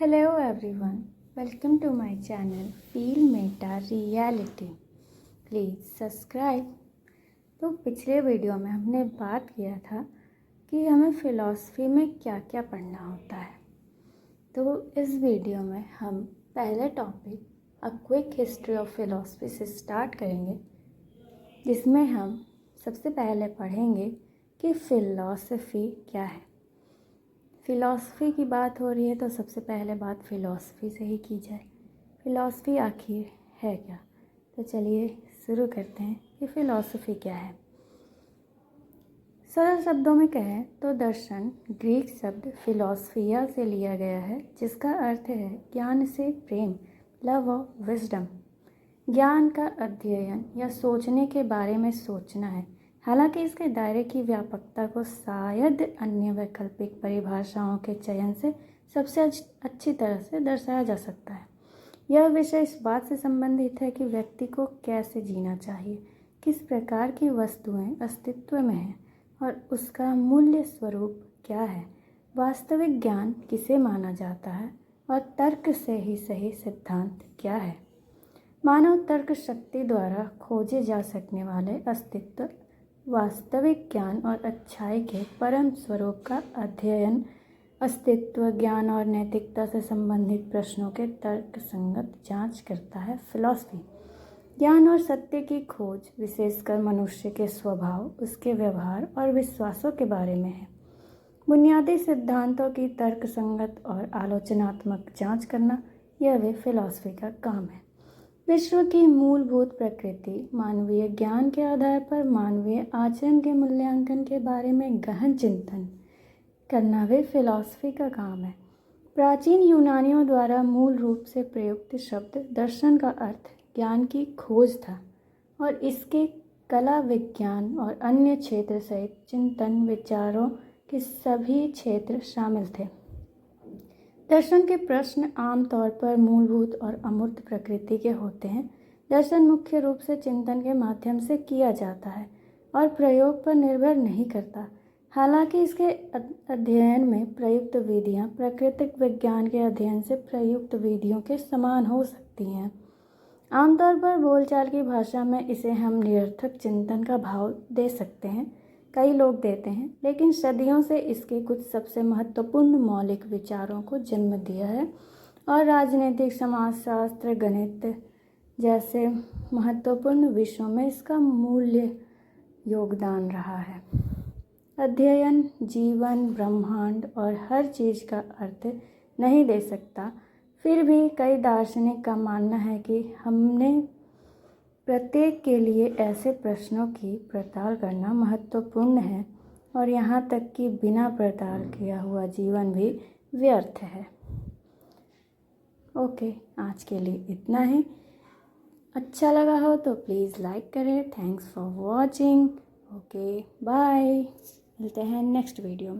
Hello everyone, welcome to my channel Feel Meta Reality. Please subscribe. तो पिछले video में हमने बात किया था कि हमें फ़िलॉसफी में क्या क्या पढ़ना होता है। तो इस वीडियो में हम पहले topic a quick history of philosophy से स्टार्ट करेंगे, जिसमें हम सबसे पहले पढ़ेंगे कि फ़िलॉसफी क्या है। फ़िलॉसफी की बात हो रही है तो सबसे पहले बात फ़िलॉसफी से ही की जाए। फ़िलॉसफी आखिर है क्या? तो चलिए शुरू करते हैं कि फ़िलॉसफी क्या है। सरल शब्दों में कहें तो दर्शन ग्रीक शब्द फ़िलॉसफिया से लिया गया है, जिसका अर्थ है ज्ञान से प्रेम, लव और विजडम। ज्ञान का अध्ययन या सोचने के बारे में सोचना है। हालांकि इसके दायरे की व्यापकता को शायद अन्य वैकल्पिक परिभाषाओं के चयन से सबसे अच्छी तरह से दर्शाया जा सकता है। यह विषय इस बात से संबंधित है कि व्यक्ति को कैसे जीना चाहिए, किस प्रकार की वस्तुएं अस्तित्व में हैं और उसका मूल्य स्वरूप क्या है, वास्तविक ज्ञान किसे माना जाता है और तर्क से ही सही सिद्धांत क्या है। मानव तर्क शक्ति द्वारा खोजे जा सकने वाले अस्तित्व, वास्तविक ज्ञान और अच्छाई के परम स्वरूप का अध्ययन, अस्तित्व, ज्ञान और नैतिकता से संबंधित प्रश्नों के तर्क संगत जांच करता है फ़िलॉसफी। ज्ञान और सत्य की खोज विशेषकर मनुष्य के स्वभाव, उसके व्यवहार और विश्वासों के बारे में है। बुनियादी सिद्धांतों की तर्क संगत और आलोचनात्मक जांच करना, यह भी फ़िलॉसफी का काम है। विश्व की मूलभूत प्रकृति, मानवीय ज्ञान के आधार पर मानवीय आचरण के मूल्यांकन के बारे में गहन चिंतन करना भी फ़िलॉसफी का काम है। प्राचीन यूनानियों द्वारा मूल रूप से प्रयुक्त शब्द दर्शन का अर्थ ज्ञान की खोज था और इसके कला, विज्ञान और अन्य क्षेत्र सहित चिंतन विचारों के सभी क्षेत्र शामिल थे। दर्शन के प्रश्न आमतौर पर मूलभूत और अमूर्त प्रकृति के होते हैं। दर्शन मुख्य रूप से चिंतन के माध्यम से किया जाता है और प्रयोग पर निर्भर नहीं करता। हालांकि इसके अध्ययन में प्रयुक्त विधियां प्राकृतिक विज्ञान के अध्ययन से प्रयुक्त विधियों के समान हो सकती हैं। आमतौर पर बोलचाल की भाषा में इसे हम निरर्थक चिंतन का भाव दे सकते हैं, कई लोग देते हैं, लेकिन सदियों से इसके कुछ सबसे महत्वपूर्ण मौलिक विचारों को जन्म दिया है और राजनीतिक, समाजशास्त्र, गणित जैसे महत्वपूर्ण विषयों में इसका मूल्य योगदान रहा है। अध्ययन जीवन, ब्रह्मांड और हर चीज़ का अर्थ नहीं दे सकता, फिर भी कई दार्शनिक का मानना है कि हमने प्रत्येक के लिए ऐसे प्रश्नों की पड़ताल करना महत्वपूर्ण है और यहाँ तक कि बिना पड़ताल किया हुआ जीवन भी व्यर्थ है। ओके, आज के लिए इतना ही। अच्छा लगा हो तो प्लीज़ लाइक करें। Thanks for watching. Okay, bye. मिलते हैं नेक्स्ट वीडियो में।